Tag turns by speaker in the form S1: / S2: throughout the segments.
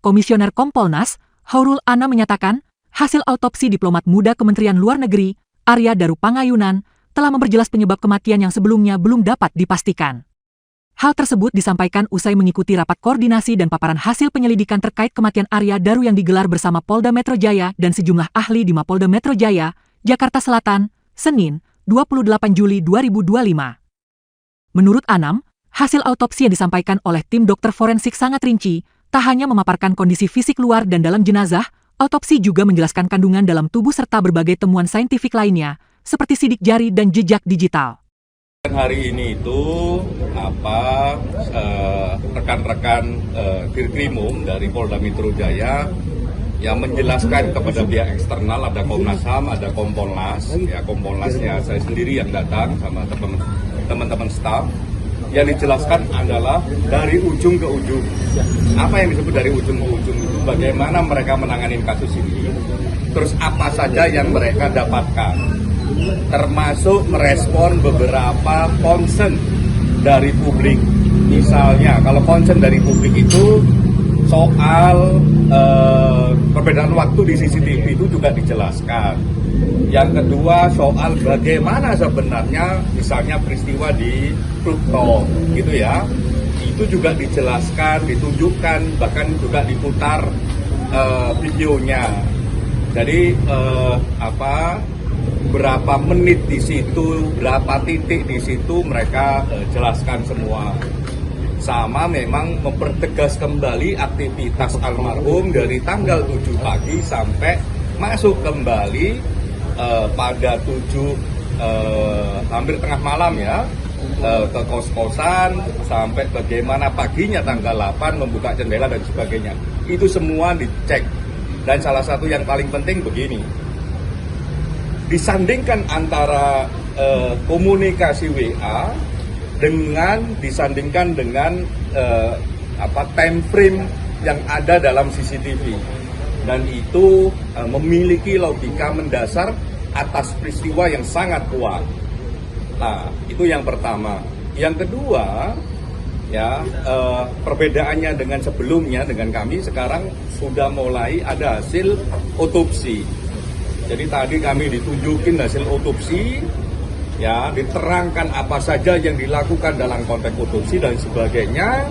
S1: Komisioner Kompolnas, Haurul Anam menyatakan, hasil autopsi diplomat muda Kementerian Luar Negeri, Arya Daru Pangayunan, telah memperjelas penyebab kematian yang sebelumnya belum dapat dipastikan. Hal tersebut disampaikan usai mengikuti rapat koordinasi dan paparan hasil penyelidikan terkait kematian Arya Daru yang digelar bersama Polda Metro Jaya dan sejumlah ahli di Mapolda Metro Jaya, Jakarta Selatan, Senin, 28 Juli 2025. Menurut Anam, hasil autopsi yang disampaikan oleh tim dokter forensik sangat rinci, tak hanya memaparkan kondisi fisik luar dan dalam jenazah, autopsi juga menjelaskan kandungan dalam tubuh serta berbagai temuan saintifik lainnya, seperti sidik jari dan jejak digital.
S2: Hari ini itu rekan-rekan Dirkrimum dari Polda Metro Jaya yang menjelaskan kepada pihak eksternal, ada Komnas HAM, ada Kompolnas, ya Kompolnasnya saya sendiri yang datang sama teman-teman staf. Yang dijelaskan adalah dari ujung ke ujung. Apa yang disebut dari ujung ke ujung itu? Bagaimana mereka menangani kasus ini? Terus apa saja yang mereka dapatkan? Termasuk merespon beberapa concern dari publik. Misalnya, kalau concern dari publik itu soal perbedaan waktu di CCTV itu juga dijelaskan. Yang kedua soal bagaimana sebenarnya misalnya peristiwa di Krukto gitu ya, itu juga dijelaskan, ditunjukkan, bahkan juga diputar videonya. Jadi berapa menit di situ, berapa titik di situ mereka jelaskan semua. Sama memang mempertegas kembali aktivitas almarhum dari tanggal 7 pagi sampai masuk kembali pada 7 hampir tengah malam ya, ke kos-kosan sampai bagaimana paginya tanggal 8 membuka jendela dan sebagainya. Itu semua dicek. Dan salah satu yang paling penting begini, disandingkan antara komunikasi WA disandingkan dengan time frame yang ada dalam CCTV. Dan itu memiliki logika mendasar atas peristiwa yang sangat kuat. Nah, itu yang pertama. Yang kedua, ya perbedaannya dengan sebelumnya, dengan kami sekarang sudah mulai ada hasil otopsi. Jadi tadi kami ditunjukin hasil otopsi, ya diterangkan apa saja yang dilakukan dalam konteks otopsi dan sebagainya.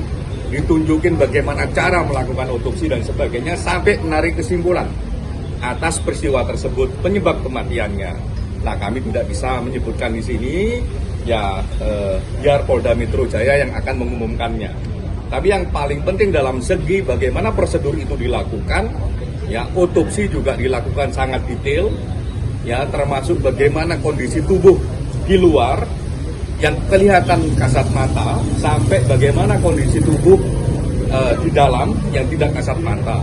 S2: Ditunjukin bagaimana cara melakukan otopsi dan sebagainya sampai menarik kesimpulan atas peristiwa tersebut, penyebab kematiannya. Nah, kami tidak bisa menyebutkan di sini, ya biar Polda Metro Jaya yang akan mengumumkannya. Tapi yang paling penting dalam segi bagaimana prosedur itu dilakukan, ya otopsi juga dilakukan sangat detail, ya termasuk bagaimana kondisi tubuh di luar yang kelihatan kasat mata sampai bagaimana kondisi tubuh di dalam yang tidak kasat mata.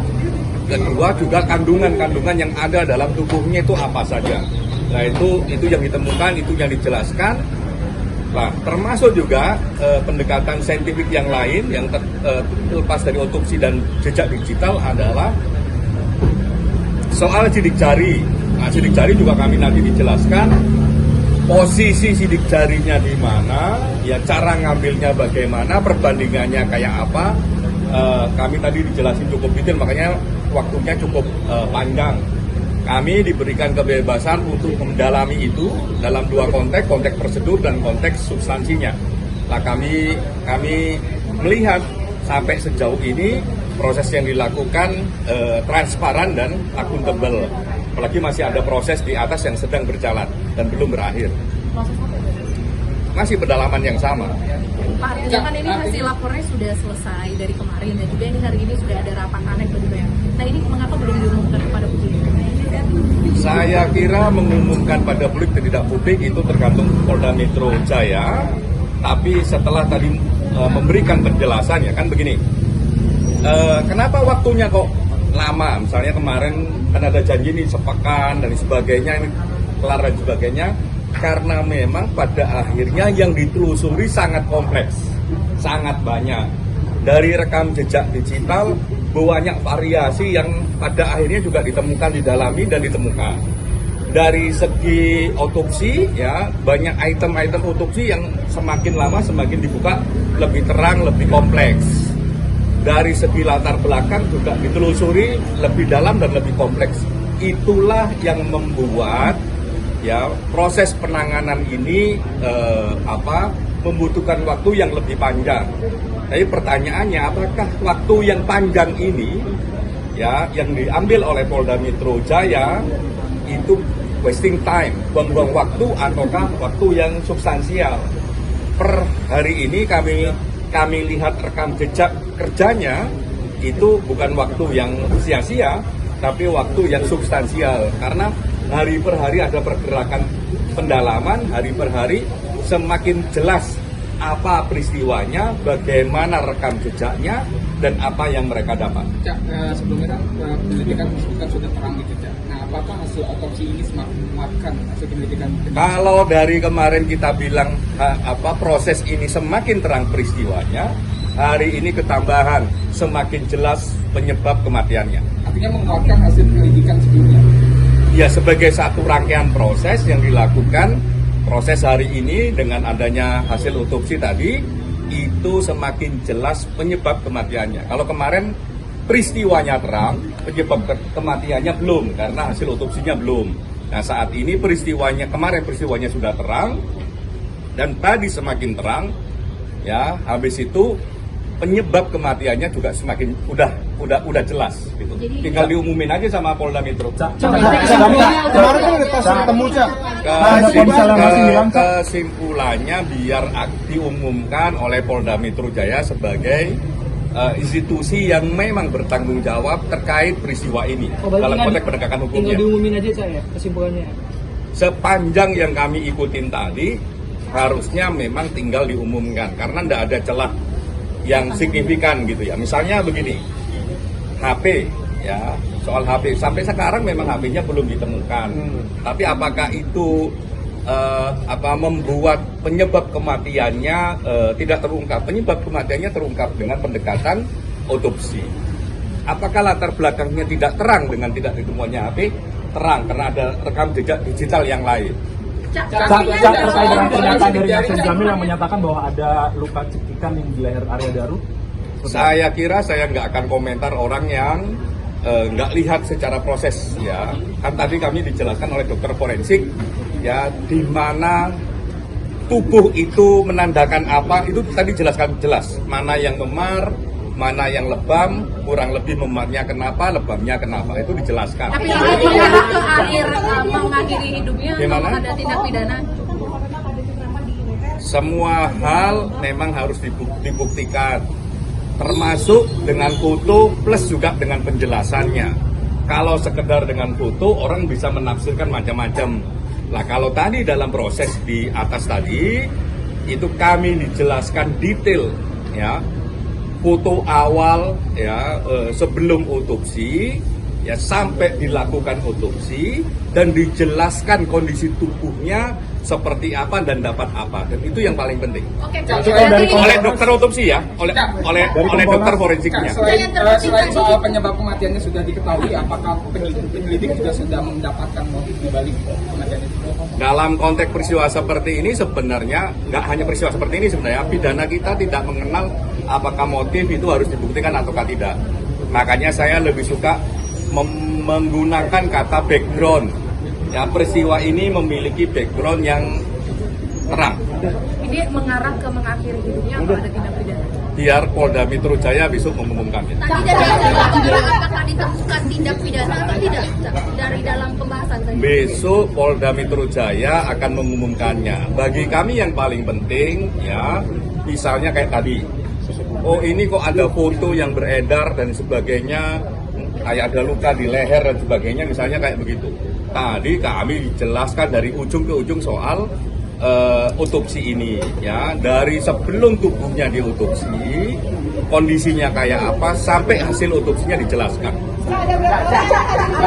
S2: Kedua juga kandungan-kandungan yang ada dalam tubuhnya itu apa saja. Nah itu yang ditemukan, itu yang dijelaskan. Nah termasuk juga pendekatan saintifik yang lain yang terlepas dari otopsi dan jejak digital adalah soal sidik jari. Nah sidik jari juga kami nanti dijelaskan. Posisi sidik jarinya di mana, ya cara ngambilnya bagaimana, perbandingannya kayak apa, kami tadi dijelasin cukup detail, makanya waktunya cukup panjang. Kami diberikan kebebasan untuk mendalami itu dalam dua konteks prosedur dan konteks substansinya. Nah kami melihat sampai sejauh ini proses yang dilakukan transparan dan akuntabel. Apalagi masih ada proses di atas yang sedang berjalan dan belum berakhir. Masih pendalaman yang sama.
S3: Pak, kan ini hasil lapornya sudah selesai dari kemarin dan juga ini hari ini sudah ada rapat anek begitu ya. Nah ini mengapa belum diumumkan kepada publik?
S2: Saya kira mengumumkan pada publik dan tidak publik itu tergantung Polda Metro Jaya. Tapi setelah tadi memberikan penjelasannya kan begini. Kenapa waktunya kok lama? Misalnya kemarin kan ada janji ini sepekan dan sebagainya, ini kelar dan sebagainya. Karena memang pada akhirnya yang ditelusuri sangat kompleks, sangat banyak. Dari rekam jejak digital, banyak variasi yang pada akhirnya juga ditemukan, didalami dan ditemukan. Dari segi otopsi, ya banyak item-item otopsi yang semakin lama semakin dibuka lebih terang, lebih kompleks. dari segi latar belakang juga ditelusuri lebih dalam dan lebih kompleks. Itulah yang membuat ya proses penanganan ini membutuhkan waktu yang lebih panjang. Tapi pertanyaannya, apakah waktu yang panjang ini ya yang diambil oleh Polda Metro Jaya itu wasting time, buang-buang waktu, ataukah waktu yang substansial? Per hari ini kami lihat rekam jejak kerjanya itu bukan waktu yang sia-sia, tapi waktu yang substansial. Karena hari per hari ada pergerakan pendalaman, hari per hari semakin jelas apa peristiwanya, bagaimana rekam jejaknya, dan apa yang mereka dapat.
S4: Cak, sebelumnya kan penyelidikan sudah terang gitu, Cak. Nah, apakah hasil otopsi ini semakin menguatkan hasil penyelidikan?
S2: Kalau dari kemarin kita bilang proses ini semakin terang peristiwanya, hari ini ketambahan semakin jelas penyebab kematiannya.
S4: Artinya menguatkan hasil penyelidikan sebelumnya.
S2: Ya, sebagai satu rangkaian proses yang dilakukan, proses hari ini dengan adanya hasil otopsi tadi, itu semakin jelas penyebab kematiannya. Kalau kemarin peristiwanya terang, penyebab kematiannya belum, karena hasil otopsinya belum. Nah, saat ini kemarin peristiwanya sudah terang, dan tadi semakin terang, ya, habis itu penyebab kematiannya juga semakin udah jelas gitu. Tinggal diumumin aja sama Polda Metro.
S5: Kemarin kan ada tes ketemu, Cak.
S2: Kesimpulannya biar diumumkan oleh Polda Metro Jaya sebagai institusi yang memang bertanggung jawab terkait peristiwa ini dalam konteks penegakan hukumnya.
S6: Tinggal diumumin aja, Cak, ya kesimpulannya.
S2: Sepanjang yang kami ikutin tadi, harusnya memang tinggal diumumkan karena tidak ada celah yang signifikan gitu ya. Misalnya begini, HP ya, soal HP sampai sekarang memang HP-nya belum ditemukan. Tapi apakah itu membuat penyebab kematiannya tidak terungkap? Penyebab kematiannya terungkap dengan pendekatan otopsi. Apakah latar belakangnya tidak terang dengan tidak ditemukannya HP? Terang karena ada rekam jejak digital yang lain.
S6: Terkait dengan pernyataan dari Nasir Jamil yang menyatakan bahwa ada luka cekikan di leher Arya Daru.
S2: Saya kira saya nggak akan komentar orang yang nggak lihat secara proses ya. Kan tadi kami dijelaskan oleh dokter forensik ya, di mana tubuh itu menandakan apa, itu tadi jelaskan jelas. Mana yang memar, mana yang lebam, kurang lebih memarnya kenapa, lebamnya kenapa, itu dijelaskan.
S3: Tapi ini mengarah ke akhir mengakhiri hidupnya,
S2: gimana?
S3: atau ada tindak pidana?
S2: Semua hal memang harus dibuktikan, termasuk dengan foto plus juga dengan penjelasannya. Kalau sekedar dengan foto, orang bisa menafsirkan macam-macam. Nah, kalau tadi dalam proses di atas tadi, itu kami dijelaskan detail ya, foto awal ya, sebelum otopsi ya, sampai dilakukan otopsi, dan dijelaskan kondisi tubuhnya seperti apa dan dapat apa, dan itu yang paling penting.
S3: Oke,
S2: Oleh dokter otopsi ya, oleh dokter forensiknya.
S4: Selain soal penyebab kematiannya sudah diketahui, apakah penyelidik juga sudah mendapatkan motif dibalik kematian itu?
S2: Dalam konteks peristiwa seperti ini sebenarnya, nggak hanya peristiwa seperti ini sebenarnya, pidana kita tidak mengenal apakah motif itu harus dibuktikan ataukah tidak. Makanya saya lebih suka menggunakan kata background. Ya, peristiwa ini memiliki background yang terang.
S3: Ini mengarah ke mengakhiri hidupnya atau ada tindak pidana?
S2: Biar Polda Metro Jaya besok mengumumkannya.
S3: Tadi dari apakah ditemukan tindak pidana atau tidak dari dalam pembahasan tadi?
S2: Besok Polda Metro Jaya akan mengumumkannya. Bagi kami yang paling penting ya, misalnya kayak tadi, oh ini kok ada foto yang beredar dan sebagainya, kayak ada luka di leher dan sebagainya, misalnya kayak begitu. Tadi kami dijelaskan dari ujung ke ujung soal otopsi ini ya, dari sebelum tubuhnya diotopsi, kondisinya kayak apa, sampai hasil otopsinya dijelaskan.